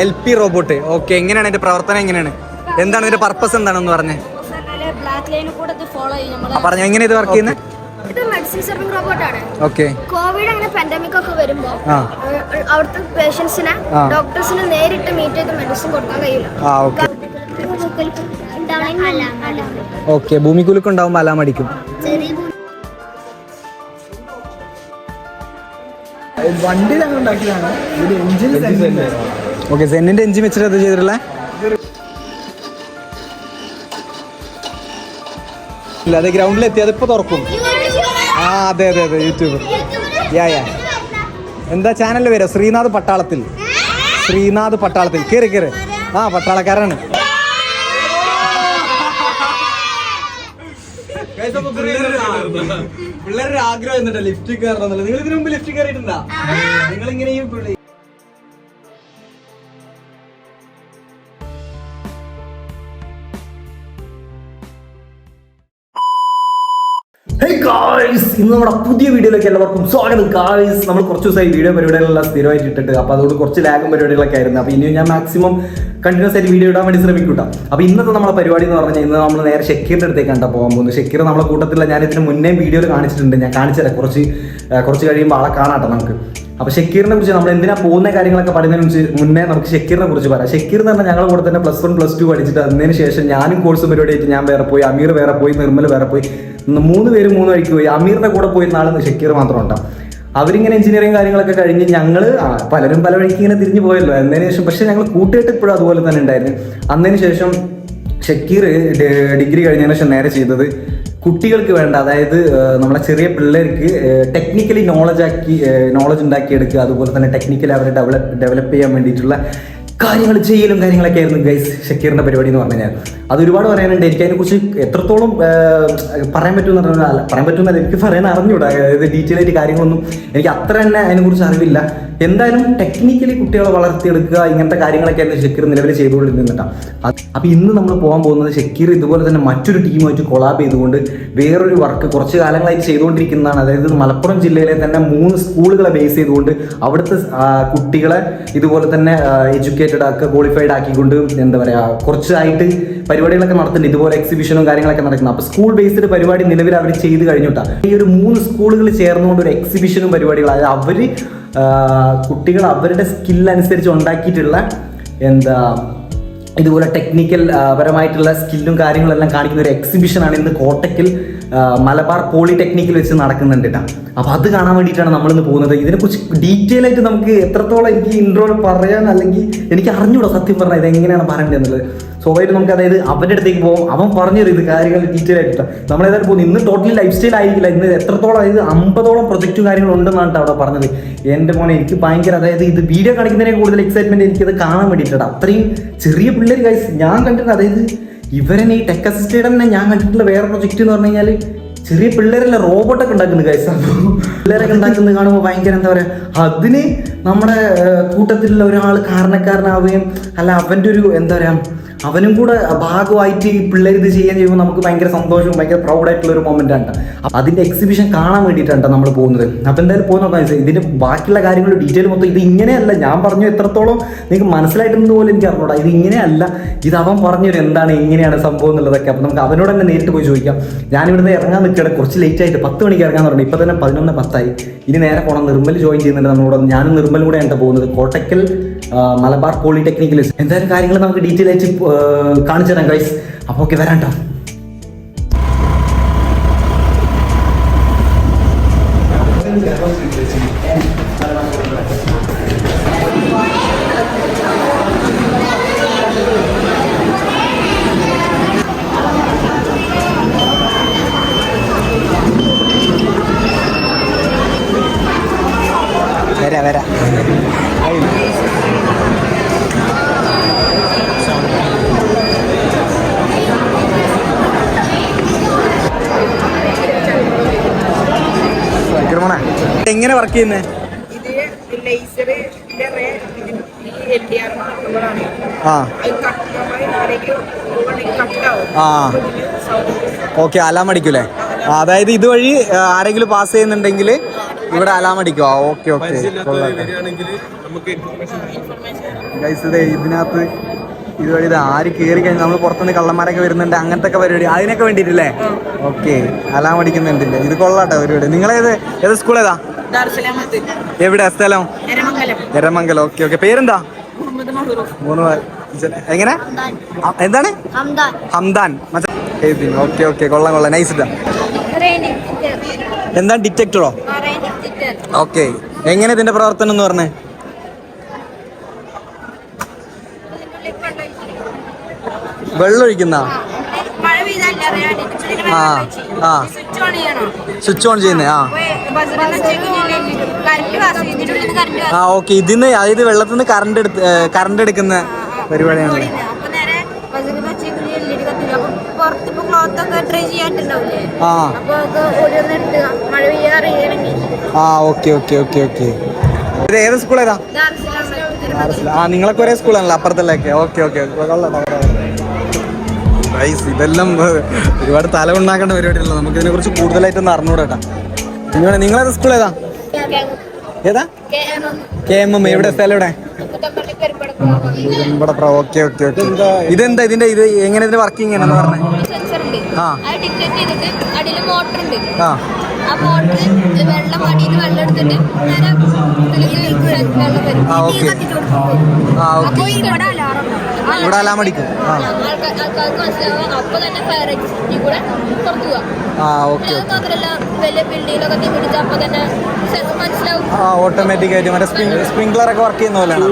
LP robot. Okay, എങ്ങനെയാണ് ഇതിന്റെ പ്രവർത്തനം? എങ്ങനെയാണ്, എന്താണ് ഇതിന്റെ പർപ്പസ് എന്താണെന്ന് പറഞ്ഞേ? പറഞ്ഞു എങ്ങനെ ഇത് വർക്ക് ചെയ്യുന്നത്? ഇത് മെഡിസിൻ സർവിംഗ് റോബോട്ടാണ്. ഓക്കെ. കോവിഡ് അങ്ങനെ പാൻഡമിക് ഒക്കെ വരുമ്പോ അവിടുത്തെ പേഷ്യൻസിനെ ഡോക്ടേഴ്സിനെ നേരിട്ട് മീറ്റ് ചെയ്ത് മെഡിസിൻ കൊടുക്കാൻ കഴിയില്ല. ഓക്കെ, ഭൂമികുലുക്കം ഉണ്ടാവുമ്പോൾ അലാം അടിക്കും. വണ്ടി ഞങ്ങൾ ഉണ്ടാക്കിയതാണ്. ഓക്കെ, സെന്നിന്റെ എഞ്ചിൻ വെച്ചിട്ട് അത് ചെയ്തിട്ടുള്ള ഇല്ല, അത് ഗ്രൗണ്ടിലെത്തി, അതിപ്പോ തുറക്കും. അതെ അതെ അതെ, യൂട്യൂബ്. യാ എന്താ ചാനലിൽ വരാം? ശ്രീനാഥ് പട്ടാളത്തിൽ. ശ്രീനാഥ് പട്ടാളത്തിൽ. കേറി കേറി. പട്ടാളക്കാരാണ്. പിള്ളേരുടെ ആഗ്രഹം എന്നിട്ട് ലിഫ്റ്റ് കയറണം. നിങ്ങൾ ഇതിനു മുമ്പ് ലിഫ്റ്റ് കയറിയിട്ടുണ്ടോ? നിങ്ങൾ ഇങ്ങനെയും ഇന്ന് നമ്മുടെ പുതിയ വീഡിയോയിലേക്ക് എല്ലാവർക്കും സ്വാഗതം. ഗായ്സ്, നമ്മൾ കുറച്ച് ദിവസമായി വീഡിയോ പരിപാടികളെല്ലാം സ്ഥിരമായിട്ട് ഇട്ടിട്ട്, അപ്പോൾ അതുകൊണ്ട് കുറച്ച് ലാഗും പരിപാടികളൊക്കെ ആയിരുന്നു. അപ്പോൾ ഇനി ഞാൻ മാക്സിമം കണ്ടിന്യൂസ് ആയിട്ട് വീഡിയോ ഇടാൻ വേണ്ടി ശ്രമിക്കൂട്ടോ. അപ്പോൾ ഇന്നത്തെ നമ്മളെ പരിപാടി എന്ന് പറഞ്ഞാൽ ഇന്ന് നമ്മൾ നേരെ ഷക്കീറിൻ്റെ അടുത്തേക്കാണ് പോകാൻ പോകുന്നത്. ഷക്കീർ നമ്മളെ കൂട്ടത്തില്ല, ഞാൻ ഇതിന് മുന്നേ വീഡിയോയിൽ കാണിച്ചിട്ടുണ്ട്. ഞാൻ കാണിച്ചുതരാം, കുറച്ച് കഴിയുമ്പോൾ ആളെ കാണാട്ടോ നമുക്ക്. അപ്പോൾ ഷക്കീറിനെ കുറിച്ച് നമ്മൾ എന്തിനാ പോകുന്ന കാര്യങ്ങളൊക്കെ പറയുന്നതിന് മുന്നേ നമുക്ക് ഷക്കീറിനെ കുറിച്ച് പറയാം. ഷക്കീർ എന്ന് പറഞ്ഞാൽ ഞങ്ങളുടെ കൂടെ തന്നെ +1 +2 പഠിച്ചിട്ട് അതിന് ശേഷം ഞാനും കോഴ്സ് പരിപാടിയായിട്ട് ഞാൻ വേറെ പോയി, അമീർ വേറെ പോയി, നിർമ്മൽ വേറെ പോയി, 3 പേര് 3 വഴിക്ക് പോയി. അമീറിന്റെ കൂടെ പോയി നാളെ ഷക്കീർ മാത്രം ഉണ്ടാവും. അവരിങ്ങനെ എഞ്ചിനീയറിംഗ് കാര്യങ്ങളൊക്കെ കഴിഞ്ഞ് ഞങ്ങൾ പലരും പല വഴിക്ക് ഇങ്ങനെ തിരിഞ്ഞു പോയല്ലോ. എന്നതിന് ശേഷം പക്ഷേ ഞങ്ങൾ കൂട്ടുകെട്ട് ഇപ്പോഴും അതുപോലെ തന്നെ ഉണ്ടായിരുന്നു. അതിന് ശേഷം ഷക്കീർ ഡിഗ്രി കഴിഞ്ഞതിന് ശേഷം നേരെ ചെയ്തത് കുട്ടികൾക്ക് വേണ്ട, അതായത് നമ്മളെ ചെറിയ പിള്ളേർക്ക് ടെക്നിക്കലി നോളജ് ഉണ്ടാക്കിയെടുക്കുക, അതുപോലെ തന്നെ ടെക്നിക്കലി അവരെ ഡെവലപ്പ് ചെയ്യാൻ വേണ്ടിയിട്ടുള്ള കാര്യങ്ങൾ ചെയ്യലും കാര്യങ്ങളൊക്കെ ആയിരുന്നു ഗൈസ് ഷക്കീറിൻ്റെ പരിപാടി എന്ന് പറഞ്ഞു കഴിഞ്ഞാൽ. അത് ഒരുപാട് പറയാനുണ്ട്. എനിക്ക് അതിനെക്കുറിച്ച് എത്രത്തോളം പറയാൻ പറ്റുമെന്നല്ല എനിക്ക് പറയാൻ അറിഞ്ഞൂടാ. അതായത് ഡീറ്റെയിൽ ആയിട്ട് കാര്യങ്ങളൊന്നും എനിക്ക് അത്ര തന്നെ അതിനെക്കുറിച്ച് അറിവില്ല. എന്തായാലും ടെക്നിക്കലി കുട്ടികളെ വളർത്തിയെടുക്കുക, ഇങ്ങനത്തെ കാര്യങ്ങളൊക്കെയായിരുന്നു ഷക്കീർ നിലവിൽ ചെയ്തുകൊണ്ടിരുന്നിട്ടാണ്. അപ്പോൾ ഇന്ന് നമ്മൾ പോകാൻ പോകുന്നത് ഷക്കീർ ഇതുപോലെ തന്നെ മറ്റൊരു ടീമായിട്ട് കൊളാബ് ചെയ്തുകൊണ്ട് വേറൊരു വർക്ക് കുറച്ച് കാലങ്ങളായിട്ട് ചെയ്തുകൊണ്ടിരിക്കുന്നതാണ്. അതായത് മലപ്പുറം ജില്ലയിലെ തന്നെ 3 സ്കൂളുകളെ ബേസ് ചെയ്തുകൊണ്ട് അവിടുത്തെ കുട്ടികളെ ഇതുപോലെ തന്നെ എഡ്യൂക്കേറ്റഡ് ആക്കുക, ക്വാളിഫൈഡ് ആക്കിക്കൊണ്ട് എന്താ പറയുക, കുറച്ചായിട്ട് പരിപാടികളൊക്കെ നടത്തുന്നുണ്ട്. ഇതുപോലെ എക്സിബിഷനും കാര്യങ്ങളൊക്കെ നടക്കുന്നത്. അപ്പോൾ സ്കൂൾ ബേസ്ഡ് പരിപാടി നിലവിൽ അവർ ചെയ്ത് കഴിഞ്ഞിട്ടാണ്. ഈ ഒരു 3 സ്കൂളുകൾ ചേർന്നുകൊണ്ട് ഒരു എക്സിബിഷനും പരിപാടികൾ, അതായത് അവർ കുട്ടികൾ അവരുടെ സ്കില്ലനുസരിച്ച് ഉണ്ടാക്കിയിട്ടുള്ള ഇതുപോലെ ടെക്നിക്കൽ പരമായിട്ടുള്ള സ്കില്ലും കാര്യങ്ങളെല്ലാം കാണിക്കുന്ന ഒരു എക്സിബിഷനാണ് ഇന്ന് കോട്ടക്കൽ മലബാർ പോളിടെക്നിക്കിൽ വെച്ച് നടക്കുന്നുണ്ട് കേട്ടോ. അപ്പോൾ അത് കാണാൻ വേണ്ടിയിട്ടാണ് നമ്മളിന്ന് പോകുന്നത്. ഇതിനെക്കുറിച്ച് ഡീറ്റെയിൽ ആയിട്ട് നമുക്ക് എത്രത്തോളം എനിക്ക് ഇൻട്രോയിൽ പറയാൻ, അല്ലെങ്കിൽ എനിക്ക് അറിഞ്ഞൂടാ സത്യം പറഞ്ഞാൽ ഇതെങ്ങനെയാണ് പറയേണ്ടത് എന്നുള്ളത്. സ്വാഭാവികമായിട്ട് നമുക്ക് അതായത് അവൻ്റെ അടുത്തേക്ക് പോകും, അവൻ പറഞ്ഞുതരും ഇത് കാര്യങ്ങൾ ഡീറ്റെയിൽ ആയിട്ട്. നമ്മളേതായാലും പോകുന്നു. ഇന്ന് ടോട്ടലി ലൈഫ് സ്റ്റൈൽ ആയിരിക്കില്ല, ഇന്ന് എത്രത്തോളം, അതായത് 50ഓളം പ്രൊജക്റ്റും കാര്യങ്ങളുണ്ടെന്നാണ് അവിടെ പറഞ്ഞത്. എൻ്റെ മോനെ എനിക്ക് ഭയങ്കര, അതായത് ഇത് വീഡിയോ കാണിക്കുന്നതിനെ കൂടുതൽ എക്സൈറ്റ്മെൻറ്റ് എനിക്കത് കാണാൻ വേണ്ടിയിട്ടാണ്. അത്രയും ചെറിയ പിള്ളേർ ഗൈസ് ഞാൻ കണ്ടിട്ടുണ്ട്. അതായത് ഇവരെന്നെ ഈ ടെക് അസിസ്റ്റഡ് തന്നെ ഞാൻ കണ്ടിട്ടുള്ള വേറെ പ്രൊജക്റ്റ് എന്ന് പറഞ്ഞു കഴിഞ്ഞാൽ ചെറിയ പിള്ളേരല്ല റോബോട്ടൊക്കെ ഉണ്ടാക്കുന്നത് ഗൈസ്. പിള്ളേരൊക്കെ ഉണ്ടാക്കുന്നത് കാണുമ്പോൾ ഭയങ്കര എന്താ പറയുക, അതിന് നമ്മുടെ കൂട്ടത്തിലുള്ള ഒരാൾ കാരണക്കാരനാവുകയും അല്ല അവൻ്റെ ഒരു എന്താ പറയുക, അവനും കൂടെ ഭാഗമായിട്ട് ഈ പിള്ളേർ ഇത് ചെയ്യാൻ ചെയ്യുമ്പോൾ നമുക്ക് ഭയങ്കര സന്തോഷവും ഭയങ്കര പ്രൗഡായിട്ടുള്ള ഒരു മൊമെൻ്റാണ്. അപ്പം അതിൻ്റെ എക്സിബിഷൻ കാണാൻ വേണ്ടിയിട്ടാണ് നമ്മൾ പോകുന്നത്. അപ്പോൾ എന്തായാലും പോകുന്ന നോക്കാം. ഇതിൻ്റെ ബാക്കിയുള്ള കാര്യങ്ങൾ ഡീറ്റെയിൽ മൊത്തം ഇത് ഇങ്ങനെയല്ല, ഞാൻ പറഞ്ഞു എത്രത്തോളം നിങ്ങൾക്ക് മനസ്സിലായിട്ടെന്ന് പോലും എനിക്ക് അറിഞ്ഞൂടാ. ഇത് ഇങ്ങനെയല്ല, ഇത് അവൻ പറഞ്ഞൊരു എന്താണ് എങ്ങനെയാണ് സംഭവം എന്നുള്ളതൊക്കെ. അപ്പം നമുക്ക് അവനോട് തന്നെ നേരിട്ട് പോയി ചോദിക്കാം. ഞാനിവിടുന്ന് ഇറങ്ങാൻ നിൽക്കുകയാണ്, കുറച്ച് ലേറ്റ് ആയിട്ട് 10 മണിക്ക് ഇറങ്ങാൻ പറഞ്ഞു. ഇപ്പം തന്നെ 11:10 ഇനി നേരെ പോകണം. നിർമ്മൽ ജോയിൻ ചെയ്യുന്നുണ്ട് നമ്മളോട്. ഞാനും നിർമ്മലും കൂടെ ആണ് പോകുന്നത് കോട്ടക്കൽ മലബാർ പോളിടെക്നിക്കിൽ. എന്തായാലും കാര്യങ്ങൾ നമുക്ക് ഡീറ്റെയിൽ ആയിട്ട് കാണിച്ചു തരാം ഗൈസ്. അപ്പോൾ ഓക്കെ, വരാട്ടോ. വരാം എങ്ങനെ വർക്ക് ചെയ്യുന്നത്? ഓക്കെ, അലാം അടിക്കൂലേ? അതായത് ഇതുവഴി ആരെങ്കിലും പാസ് ചെയ്യുന്നുണ്ടെങ്കിൽ ഇവിടെ അലാം അടിക്കുമോ? ഓക്കെ ഓക്കെ, ഗൈസ് ഇത് ഇതിനകത്ത് ഇതുവഴി ഇത് ആര് കയറി കഴിഞ്ഞാൽ നമ്മൾ പുറത്തുനിന്ന് കള്ളന്മാരൊക്കെ വരുന്നുണ്ട്, അങ്ങനത്തെ ഒക്കെ പരിപാടി അതിനൊക്കെ വേണ്ടിയിട്ടില്ലേ? Okay, alarm അടിക്കുന്നുണ്ടല്ലേ? ഇത് കൊള്ളാട്ടെ പരിപാടി. നിങ്ങളേത് ഏത് സ്കൂൾ ഏതാ? എവിടെ സ്ഥലം? എരമംഗലം. Okay okay. പേരെന്താ? എങ്ങനെ? എന്താണ്? ഹംദാൻ. ഓക്കെ ഓക്കെ, കൊള്ളാം കൊള്ളാം, നൈസ് ഇതാ. എന്താണ് ഡിറ്റക്ടറോ? ഓക്കെ, എങ്ങനെ ഇതിന്റെ പ്രവർത്തനം എന്ന് പറഞ്ഞേ? വെള്ളം ഒഴിക്കുന്ന സ്വിച്ച് ഓൺ ചെയ്യുന്നേ. ഓക്കെ, ഇതിന്ന് അതായത് വെള്ളത്തിൽ നിന്ന് കറണ്ട് എടുക്കുന്ന പരിപാടിയാണ്. Okay okay okay okay. ഇത് ഏത് സ്കൂൾ ഏതാ? നിങ്ങളൊക്കെ ഒരേ സ്കൂളാണല്ലോ അപ്പുറത്തല്ലേക്ക്. Okay okay. ഇതെല്ലാം ഒരുപാട് തല ഉണ്ടാക്കേണ്ട പരിപാടിയല്ല, നമുക്ക് ഇതിനെ കുറിച്ച് കൂടുതലായിട്ടൊന്ന് അറിഞ്ഞൂടാ. നിങ്ങളേത് സ്കൂൾ ഏതാ? ഏതാ? KMM. എവിടെ സ്ഥലം? എവിടെ? Okay okay okay. ഇതെന്താ ഇതിന്റെ ഇത് എങ്ങനെ ഇതിന്റെ വർക്കിംഗ് എങ്ങനെയാന്ന് പറഞ്ഞേ? ഇവിടെ അലാം അടിക്കും. ഓട്ടോമാറ്റിക് ആയിട്ട് മറ്റേ സ്പ്രിംഗ്ലർ ഒക്കെ വർക്ക് ചെയ്യുന്ന പോലെയാണ്.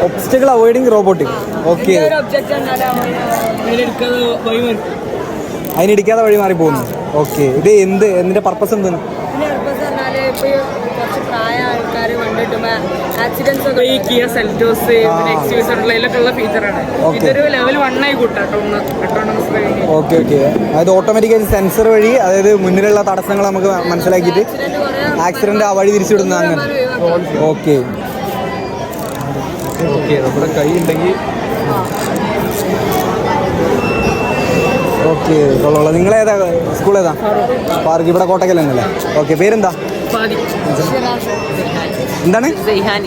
Obstacle avoiding robotic. ഓക്കെ, അതിനിടിക്കാതെ വഴി മാറി പോകുന്നു. ഓക്കെ, ഇത് എന്തിന്റെ പർപ്പസ് എന്താണ്? Okay okay. അതായത് ഓട്ടോമാറ്റിക്കായിട്ട് സെൻസർ വഴി, അതായത് മുന്നിലുള്ള തടസ്സങ്ങൾ നമുക്ക് മനസ്സിലാക്കിയിട്ട് ആക്സിഡന്റ് ആ വഴി തിരിച്ചുവിടുന്ന അങ്ങനെ. Okay okay. നമ്മുടെ കൈ ഉണ്ടെങ്കിൽ ഓക്കെ കൊള്ളാം. നിങ്ങളേതാ സ്കൂൾ ഏതാ? പാർക്ക്. ഇവിടെ കോട്ടക്കലല്ലേ? ഓക്കെ, പേരെന്താ? എന്താണ്? സൈഹാൻ.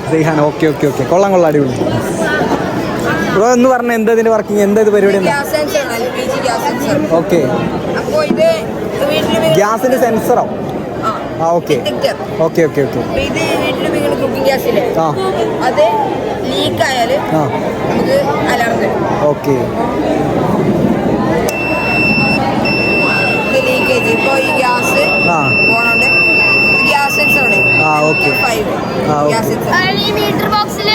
ഓക്കെ ഓക്കെ ഓക്കെ, കൊള്ളാം കൊള്ളാം, അടിപൊളി. ബ്രോ എന്ന് പറഞ്ഞ എന്താ ഇതിന്റെ വർക്കിംഗ്, എന്താ ഇത് പരിപാടി? ഓക്കെ, ഗ്യാസിന്റെ സെൻസറോ? Okay okay okay okay. ഇത് വീട്ടിൽ നിങ്ങൾ കുക്കിംഗ് ഗ്യാസില്ലേ, അത് ലീക്ക് ആയാൽ നമുക്ക് അലാറം തരും. ഓക്കെ, ഇത് ലീക്കേജ് ഇപ്പോൾ ഈ ഗ്യാസ് പോണോണ്ട് gas sensor okay. Gas sensor ഈ മീറ്റർ ബോക്സിൽ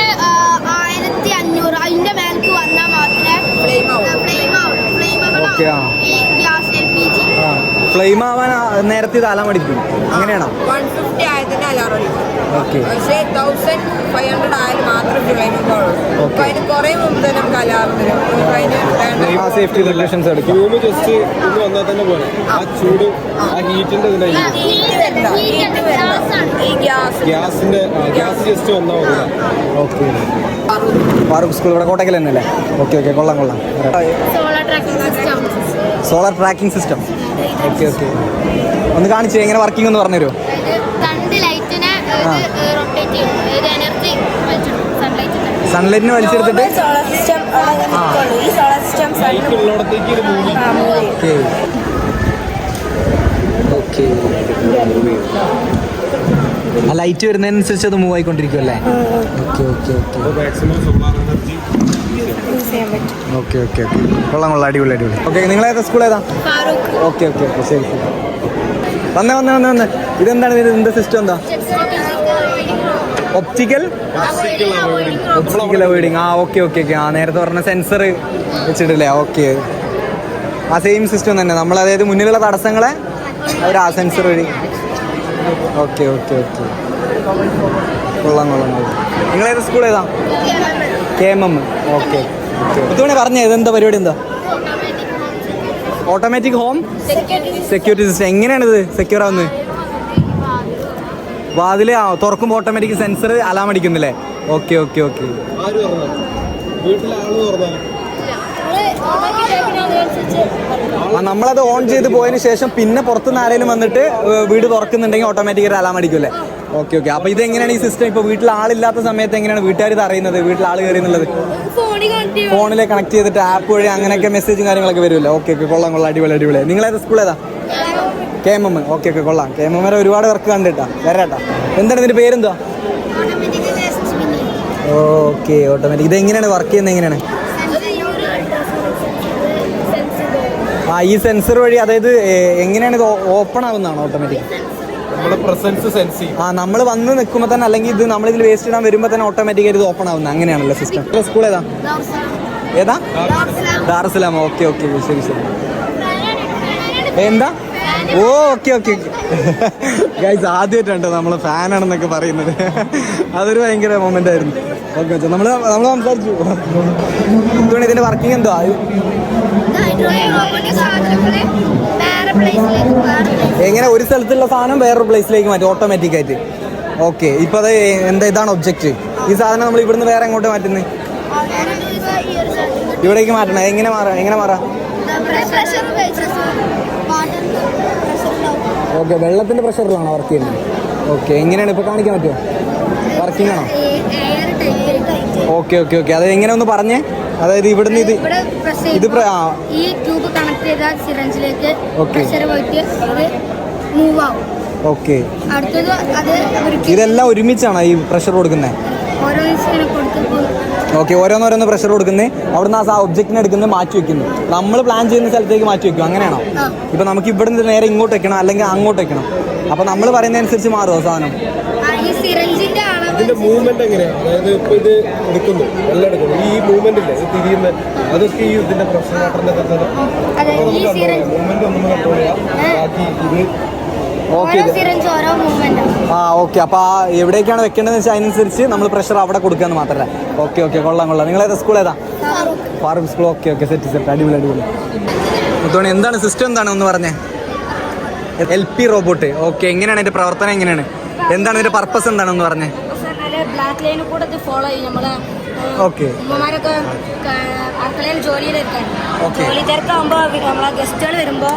1500 അതിന്റെ മേലേക്ക് വന്നാൽ മാത്രമേ ഫ്ലെയിം ആവും. ഓക്കെ. ഫ്ലെയിം ആവാൻ നേരത്തെ ഇത് അലാം അടിക്കും, അങ്ങനെയാണോ? 150 ആയതിന് അലാറം അടിക്കും. ഓക്കെ, പക്ഷേ 1500 ആയാലും മാത്രം ഫ്ലെയിം ആവുള്ളൂ. അപ്പോൾ അതിന് കുറേ മുമ്പ് തന്നെ നമുക്ക് അലാറം തരും. അതിന് സേഫ്റ്റി റെഗുലേഷൻസ് എടുക്കും. ജസ്റ്റ് ഒന്ന് വന്നാൽ തന്നെ പോലെ ആ ചൂട് ആ ഹീറ്റിന്റെ ഈ ഗ്യാസിന്റെ ഗ്യാസ് ജസ്റ്റ് വന്നാൽ മതി. ഓക്കെ, ഫാറൂഖ് സ്കൂൾ ഇവിടെ കോട്ടക്കൽ തന്നെ അല്ലേ? ഓക്കെ ഓക്കെ, കൊള്ളാം കൊള്ളാം. Solar tracking system. Okay okay, ഒന്ന് കാണിച്ചു എങ്ങനെ വർക്കിംഗ് എന്ന് പറഞ്ഞുതരുമോ? സൺലൈറ്റിനെ വലിച്ചെടുത്തിട്ട് ഓക്കെ. ആ ലൈറ്റ് വരുന്നതിനനുസരിച്ച് അത് മൂവ് ആയിക്കൊണ്ടിരിക്കും അല്ലേ? Okay okay okay okay okay okay, കൊള്ളാം കൊള്ളാം, അടിപൊളി അടിപൊളി. ഓക്കെ, നിങ്ങളേതാ സ്കൂൾ ഏതാ? ഓക്കെ ഓക്കെ ഓക്കെ, ശരി ശരി. വന്നേ. ഇതെന്താണ്? ഇത് എന്താ സിസ്റ്റം? എന്താ? Optical avoiding. Okay okay okay. നേരത്തെ പറഞ്ഞ സെൻസർ വെച്ചിട്ടില്ലേ? ഓക്കെ, ആ സെയിം സിസ്റ്റം തന്നെ. നമ്മൾ അതായത് മുന്നിലുള്ള തടസ്സങ്ങളെ അവർ ആ സെൻസർ വഴി. ഓക്കെ ഓക്കെ ഓക്കെ, കൊള്ളാം കൊള്ളാം. നിങ്ങളേത് സ്കൂൾ ഏതാ? KMM. Okay okay. ഇതുകൊണ്ട് പറഞ്ഞേ, ഇതെന്താ പരിപാടി? എന്താ? Automatic home security system. എങ്ങനെയാണിത് സെക്യൂർ ആവുന്നത്? വാതില് തുറക്കുമ്പോൾ ഓട്ടോമാറ്റിക് സെൻസർ അലാം അടിക്കുന്നില്ലേ? Okay okay okay. നമ്മളത് ഓൺ ചെയ്ത് പോയതിന് ശേഷം പിന്നെ പുറത്തുനിന്ന് ആരെങ്കിലും വന്നിട്ട് വീട് തുറക്കുന്നുണ്ടെങ്കിൽ ഓട്ടോമാറ്റിക് അലാം അടിക്കുമല്ലേ? Okay okay. അപ്പൊ ഇത് എങ്ങനെയാണ് ഈ സിസ്റ്റം? ഇപ്പൊ വീട്ടിൽ ആളില്ലാത്ത സമയത്ത് എങ്ങനെയാണ് വീട്ടുകാർ ഇത് അറിയുന്നത് വീട്ടിൽ ആൾ കയറി എന്നുള്ളത്? ഫോണിൽ കണക്ട് ചെയ്തിട്ട് ആപ്പ് വഴി അങ്ങനെയൊക്കെ മെസ്സേജും കാര്യങ്ങളൊക്കെ വരുമല്ലോ. ഓക്കെ ഓക്കെ, കൊള്ളാം കൊള്ളാം, അടിപൊളി അടിപൊളി. നിങ്ങളേത് സ്കൂൾ ഏതാ? KMM. ഓക്കെ ഓക്കെ, കൊള്ളാം. KMM വരെ ഒരുപാട് വർക്ക് കണ്ടിട്ടാ വരാട്ടാ. എന്താണ് ഇതിന്റെ പേരെന്താ? Okay, automatic. ഇത് എങ്ങനെയാണ് വർക്ക് ചെയ്യുന്നത്? എങ്ങനെയാണ് ഈ സെൻസർ വഴി, അതായത് എങ്ങനെയാണ് ഇത് ഓപ്പൺ ആവുന്നതാണോ ഓട്ടോമാറ്റിക്? നമ്മുടെ പ്രസൻസ് സെൻസ് ചെയ്യും. നമ്മൾ വന്ന് നിൽക്കുമ്പോൾ തന്നെ, അല്ലെങ്കിൽ ഇത് നമ്മളിതിൽ വേസ്റ്റ് ഇടാൻ വരുമ്പോൾ തന്നെ ഓട്ടോമാറ്റിക്കായിട്ട് ഇത് ഓപ്പൺ ആവുന്നത് അങ്ങനെയാണല്ലോ സിസ്റ്റം. സ്കൂൾ ഏതാ? ഏതാ? ദാറുസ്സലാം. ഓക്കെ ഓക്കെ, ശരി ശരി. എന്താ? ഓ ഓക്കെ ഓക്കെ ഗൈസ്, ആദ്യമായിട്ടുണ്ട് നമ്മൾ ഫാനാണെന്നൊക്കെ പറയുന്നത്. അതൊരു ഭയങ്കര മൊമെന്റ് ആയിരുന്നു. ഓക്കെ, നമ്മൾ സംസാരിച്ചു. ഇതിന്റെ വർക്കിംഗ് എന്തോ? എങ്ങനെ ഒരു സ്ഥലത്തുള്ള സാധനം വേറൊരു പ്ലേസിലേക്ക് മാറ്റും ഓട്ടോമാറ്റിക് ആയിട്ട്? ഓക്കെ, ഇപ്പൊ അത് എന്താ, ഇതാണ് ഒബ്ജക്റ്റ്. ഈ സാധനം നമ്മൾ ഇവിടുന്ന് വേറെ എങ്ങോട്ട് മാറ്റുന്നത്? ഇവിടേക്ക് മാറ്റണം. എങ്ങനെ മാറാം? ഓക്കെ, വെള്ളത്തിന്റെ പ്രഷറിലാണോ വർക്ക് ചെയ്യുന്നത്? ഓക്കെ, എങ്ങനെയാണ് ഇപ്പൊ കാണിക്കാൻ പറ്റുമോ? വർക്കിംഗ് ആണോ? Okay okay okay. അത് എങ്ങനെ ഒന്ന് പറഞ്ഞേ? അതായത് ഇവിടുന്ന് ഇത് ഈ ട്യൂബ് കണക്ട് ചെയ്ത സിറിഞ്ചിലേക്ക് പ്രഷർ പോയിട്ട് അത് മൂവ് ആവും. ഓക്കെ, അടുത്തത് അത് ഇതെല്ലാം ഒരുമിച്ചാണോ ഈ പ്രഷർ കൊടുക്കുന്നത്? ഓരോ ഓക്കെ, ഓരോന്നോരോന്ന് പ്രഷർ കൊടുക്കുന്നത്. അവിടുന്ന് ആ ഒബ്ജക്റ്റിനെ എടുക്കുന്നത് മാറ്റി വെക്കുന്നു. നമ്മൾ പ്ലാൻ ചെയ്യുന്ന സ്ഥലത്തേക്ക് മാറ്റി വെക്കും, അങ്ങനെയാണോ? ഇപ്പൊ നമുക്ക് ഇവിടുന്ന് നേരെ ഇങ്ങോട്ട് വെക്കണം, അല്ലെങ്കിൽ അങ്ങോട്ട് വെക്കണം. അപ്പൊ നമ്മൾ പറയുന്നതനുസരിച്ച് മാറുമോ സാധനം? ഇതിന്റെ മൂവ്മെന്റ് എങ്ങനെയാണ്? അതായത് ഇപ്പൊ ഇത് എടുക്കുന്നു, വെള്ളം എടുക്കുന്നു, ഈ മൂവ്മെന്റ് ഇല്ലേ, ഇത് തിരിയുന്ന, അതൊക്കെ ഈ ഇതിന്റെ പ്രഷർ വാട്ടറിന്റെ തന്നെ മൂവ്മെന്റ് ഒന്നും കൺട്രോൾ ചെയ്യാം. ബാക്കി ഇത് ഓക്കെ. അപ്പൊ എവിടേക്കാണ് വെക്കേണ്ടതെന്ന് വെച്ചാൽ അതിനനുസരിച്ച് നമ്മൾ പ്രഷർ അവിടെ കൊടുക്കാന്ന് മാത്രമല്ല. ഓക്കെ ഓക്കെ, കൊള്ളാം കൊള്ളാം. നിങ്ങൾ ഏതാ സ്കൂൾ? ഏതാ? Farooq school. Okay okay, set. അടിപൊളി അടിപൊളി. മുത്തോണി, എന്താണ് സിസ്റ്റം? എന്താണ് ഒന്ന് പറഞ്ഞേ? LP robot. ഓക്കെ, എങ്ങനെയാണ് ഇതിന്റെ പ്രവർത്തനം? എങ്ങനെയാണ്? എന്താണ് ഇതിന്റെ പർപ്പസ്? എന്താണെന്ന് പറഞ്ഞേ? ബ്ലാക്ക് ലൈൻ കൂടെ ഫോളോ ചെയ്യും നമ്മളെ. ഓക്കെ, ഉമ്മമാരൊക്കെ അടുക്കളയിൽ ജോലി തിരക്കാകുമ്പോ നമ്മളെ ഗസ്റ്റുകൾ വരുമ്പോ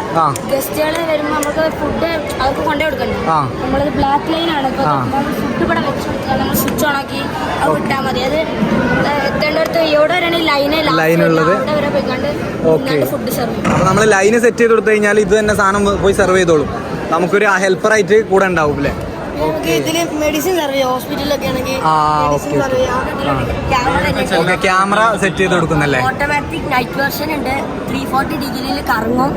നമുക്ക് ഫുഡ് അവർക്ക് കൊണ്ടു കൊടുക്കണ്ടേ. നമ്മളത് ബ്ലാക്ക് ലൈൻ ആണ്. ഫുഡ് ഇവിടെ വെച്ച് കൊടുക്കുക, നമ്മൾ സ്വിച്ച് ഓൺ ആക്കി അത് വിട്ടാൽ മതി. അത് എത്തേണ്ടടുത്ത് എവിടെ വരെയാണ് ലൈനുള്ളത് വരെ പോയിക്കാണ്ട് ഫുഡ് സെർവ് ചെയ്യും. അപ്പൊ നമ്മൾ ലൈന് സെറ്റ് ചെയ്ത് കൊടുത്തു കഴിഞ്ഞാൽ ഇത് തന്നെ സാധനം പോയി സെർവ് ചെയ്തോളും. നമുക്കൊരു ഹെൽപ്പറായിട്ട് കൂടെ ഉണ്ടാവും അല്ലേ? ഇതില് മെഡിസിൻ സെർവ് ചെയ്യും. ഹോസ്പിറ്റലിലൊക്കെ ആണെങ്കിൽ ക്യാമറ സെറ്റ് ചെയ്ത് കൊടുക്കുന്നല്ലേ? ഓട്ടോമാറ്റിക് നൈറ്റ് വെർഷൻ ഉണ്ട്. 340 ഡിഗ്രിയിൽ കറങ്ങും.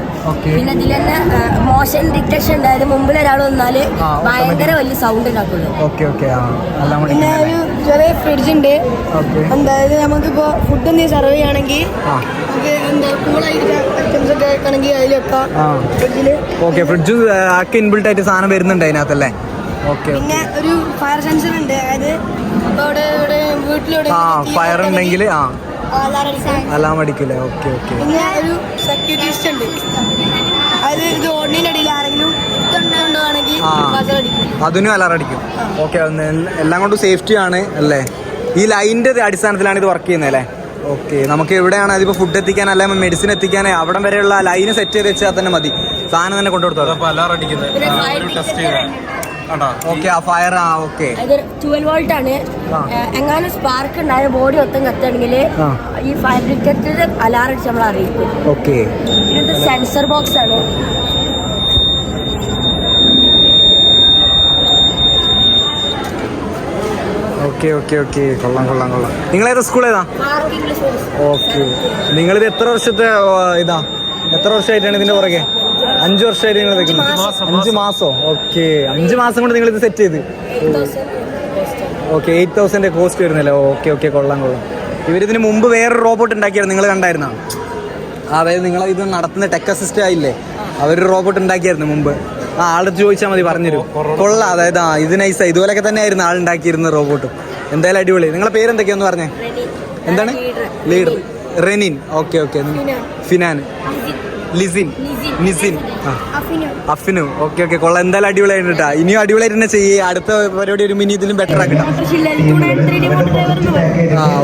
പിന്നെ ഇതിൽ തന്നെ മോഷൻ ഡിറ്റക്ഷൻ ഉണ്ട്. അതിന് മുമ്പിൽ ഒരാൾ വന്നാല് ഭയങ്കര വലിയ സൗണ്ട് ഉണ്ടാക്കുള്ളൂ. പിന്നെ ഒരു ചെറിയ ഫ്രിഡ്ജ് ഉണ്ട്. അതായത് നമുക്കിപ്പോ ഫുഡ് എന്തെങ്കിലും സെർവ് ചെയ്യുകയാണെങ്കിൽ നമുക്ക് എന്താ കൂളായിട്ട് ഐറ്റംസ് ഒക്കെ വെക്കണമെങ്കിൽ അതിൽ വെക്കാം ഫ്രിഡ്ജില്. ഓക്കെ, ഫ്രിഡ്ജ് ഒക്കെ ഇൻബിൽട്ട് ആയിട്ട് സാധനം വരുന്നുണ്ട് അതിനകത്തല്ലേ? പിന്നെ ഒരു ഫയർ സെൻസർ ഉണ്ട്. അതായത് വീട്ടിലൂടെ ഫയർ ഉണ്ടെങ്കിൽ അലാം അടിക്കില്ലേ? Okay okay. പിന്നെ ഒരു സെക്യൂരിറ്റിസ്റ്റ് ഉണ്ട്. അതായത് ഇത് ഓടിന്റെ അടിയിൽ ആരെങ്കിലും അതിനും അലാറം അടിക്കും. ഓക്കെ, എല്ലാം കൊണ്ടും സേഫ്റ്റി ആണ് അല്ലേ? ഈ ലൈനിന്റെ അടിസ്ഥാനത്തിലാണ് ഇത് വർക്ക് ചെയ്യുന്നത് അല്ലേ? ഓക്കെ, നമുക്ക് എവിടെയാണ് അതിപ്പോ ഫുഡ് എത്തിക്കാൻ അല്ലെങ്കിൽ മെഡിസിൻ എത്തിക്കാൻ അവിടം വരെയുള്ള ലൈന് സെറ്റ് ചെയ്ത് വെച്ചാൽ തന്നെ മതി, സാധനം തന്നെ കൊണ്ടുകൊടുത്തോളാം. ഓക്കെ, ആ ഫയർ. ഓക്കെ, 12 വോൾട്ട് ആണ്. എങ്ങാനും സ്പാർക്ക് ഉണ്ടായ ബോഡി ഒത്തും കത്തുകയാണെങ്കിൽ ഈ ഫയർ ബ്രിഗേഡിന്റെ അലാറം അടിച്ച് നമ്മൾ അറിയിക്കും. ഓക്കെ, ഇത് സെൻസർ ബോക്സ് ആണ്. ഓക്കെ ഓക്കെ ഓക്കെ, കൊള്ളാം കൊള്ളാം കൊള്ളാം. നിങ്ങളേതാ സ്കൂൾ? ഏതാ? ഓക്കെ, നിങ്ങളിത് എത്ര വർഷത്തെ എത്ര വർഷമായിട്ടാണ് ഇതിന്റെ പുറകെ? 5 വർഷമായിട്ട് നിങ്ങൾ വെക്കുന്നത്? 5 മാസോ? ഓക്കെ, 5 മാസം കൊണ്ട് നിങ്ങൾ ഇത് സെറ്റ് ചെയ്ത്. ഓക്കെ, 8,000 കോസ്റ്റ് വരുന്നല്ലേ? ഓക്കെ ഓക്കെ, കൊള്ളാം കൊള്ളാം. ഇവരിതിന് മുമ്പ് വേറൊരു റോബോട്ട് ഉണ്ടാക്കിയായിരുന്നു, നിങ്ങൾ കണ്ടായിരുന്നോ? അതായത് നിങ്ങൾ ഇത് നടത്തുന്ന ടെക് അസിസ്റ്റ് ആയില്ലേ, അവരൊരു റോബോട്ട് ഉണ്ടാക്കിയായിരുന്നു മുമ്പ്. ആളടുത്ത് ചോദിച്ചാൽ മതി, പറഞ്ഞുതരും. കൊള്ളാം. അതായത് ഇത് നൈസാ, ഇതുപോലൊക്കെ തന്നെ ആയിരുന്നു ആളുണ്ടാക്കിയിരുന്ന റോബോട്ടും. എന്തായാലും അടിപൊളി. നിങ്ങളെ പേരെന്തൊക്കെയാന്ന് പറഞ്ഞേ? എന്താണ്? ലീഡർ റെനിൻ. Okay okay. ഫിനാൻ, ലിസിൻ, നിസിൻ, അഫിനു. ഓക്കെ ഓക്കെ, കൊള്ളാം. എന്തായാലും അടിപൊളിയായിട്ട് കേട്ടാ. ഇനിയും അടിപൊളിയായിട്ട് തന്നെ ചെയ്യുക. അടുത്ത പരിപാടി ഒരു മിനി ഇതിലും ബെറ്റർ ആക്കിട്ടാ.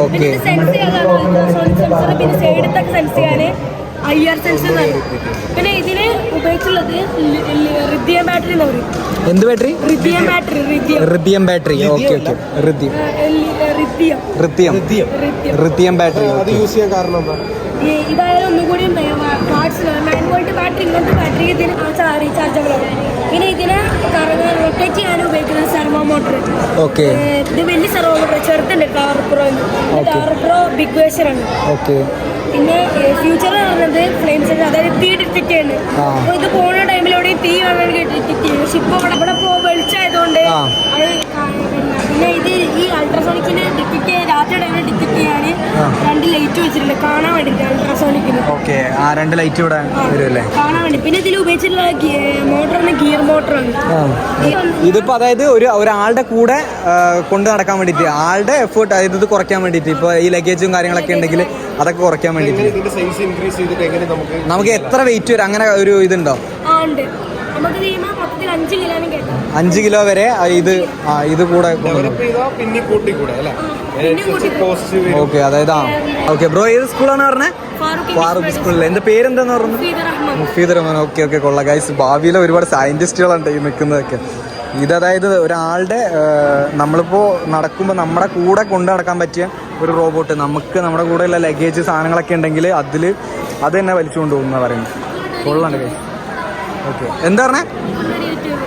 ഓക്കെ IR സെൻസർ പിന്നെ ഇതിന് ഉപയോഗിച്ചുള്ളത് ലിഥിയം ബാറ്ററി എന്ന് പറയും. എന്ത് battery? Lithium battery. Lithium battery. Okay okay. Lithium battery. അത് യൂസ് ചെയ്യാൻ കാരണം എന്താ? ഇതായാലും ഒന്നുകൂടി 9 വോൾട്ട് ബാറ്ററി, ഇങ്ങനത്തെ ബാറ്ററി ഇതിന് റീചാർജബിൾ ആണ്. പിന്നെ ഇതിനെ റൊട്ടേറ്റ് ചെയ്യാൻ ഉപയോഗിക്കുന്നത് സെർവോ മോട്ടർ. ഓക്കെ. ഇത് വലിയ സെർവോ മോട്ടർ, ചെറുതുണ്ട് കാർ പ്രോ ബിഗ് വേർഷൻ ആണ്. ഓക്കെ. പിന്നെ ഫ്യൂച്ചറിൽ പറഞ്ഞത് ഫ്ലെയിം സെൻസർ, അതായത് തീ ഡിറ്റക്ട് ചെയ്യുന്നത്. അപ്പോൾ ഇത് പോകുന്ന ടൈമിൽ ഇവിടെ തീ വേണമെങ്കിൽ ഡിറ്റക്ട് ചെയ്യും. പക്ഷെ ഇപ്പോൾ ഇവിടെ വെളിച്ചമായതുകൊണ്ട് അത് പിന്നെ ഇത് ഈ അൾട്രാസോണിക്കിന് ഡിറ്റക്ട് ചെയ്യാൻ രാത്രി ടൈമിൽ ഡിറ്റക്ട് ചെയ്യാൻ 2 ലൈറ്റ് വെച്ചിട്ടുണ്ട് കാണാൻ വേണ്ടിയിട്ട് അൾട്രാസോണിക്കിന്. ഓക്കെ. ആ 2 ലൈറ്റ് ഇവിടെ വരുമല്ലേ കാണാൻ വേണ്ടി. പിന്നെ ഇതിൽ ഉപയോഗിച്ചിട്ടുള്ള മോട്ടറാണ് ഗിയർ മോട്ടറാണ്. ഇതിപ്പോ അതായത് ഒരാളുടെ കൂടെ കൊണ്ട് നടക്കാൻ വേണ്ടിട്ട്, ആളുടെ എഫേർട്ട്, അതായത് ഇത് കുറയ്ക്കാൻ വേണ്ടിട്ട്, ഇപ്പൊ ഈ ലഗേജും കാര്യങ്ങളൊക്കെ ഉണ്ടെങ്കിൽ അതൊക്കെ കുറയ്ക്കാൻ വേണ്ടിട്ട് നമുക്ക് എത്ര വെയിറ്റ് വരും അങ്ങനെ ഒരു ഇതുണ്ടോ? ഉണ്ട്. നമുക്ക് ചെയ്യുമ്പോൾ മൊത്തത്തിൽ 5 കിലോനും കേട്ടോ. 5 കിലോ വരെ ഇത് കൂടെ. ഓക്കെ. അതായത് ഓക്കെ. ബ്രോ ഏത് സ്കൂളാണ് പറഞ്ഞത്? ഫാറൂഖ് സ്കൂളിൽ. എന്റെ പേരെന്താന്ന് പറഞ്ഞു? മുഫീദ് റഹ്മാൻ. Okay okay. കൊള്ളാം ഗൈസ്. ഭാവിയിലെ ഒരുപാട് സയന്റിസ്റ്റുകളുണ്ട് ഈ നിൽക്കുന്നതൊക്കെ. ഇതതായത് ഒരാളുടെ നമ്മളിപ്പോൾ നടക്കുമ്പോൾ നമ്മുടെ കൂടെ കൊണ്ടു നടക്കാൻ പറ്റിയ ഒരു റോബോട്ട്. നമുക്ക് നമ്മുടെ കൂടെയുള്ള ലഗേജ് സാധനങ്ങളൊക്കെ ഉണ്ടെങ്കിൽ അത് തന്നെ വലിച്ചു കൊണ്ടുപോകുന്ന പറയുന്നത്. കൊള്ളാണ്ട് ഗൈസ്. ഓക്കെ. എന്താ പറഞ്ഞേ?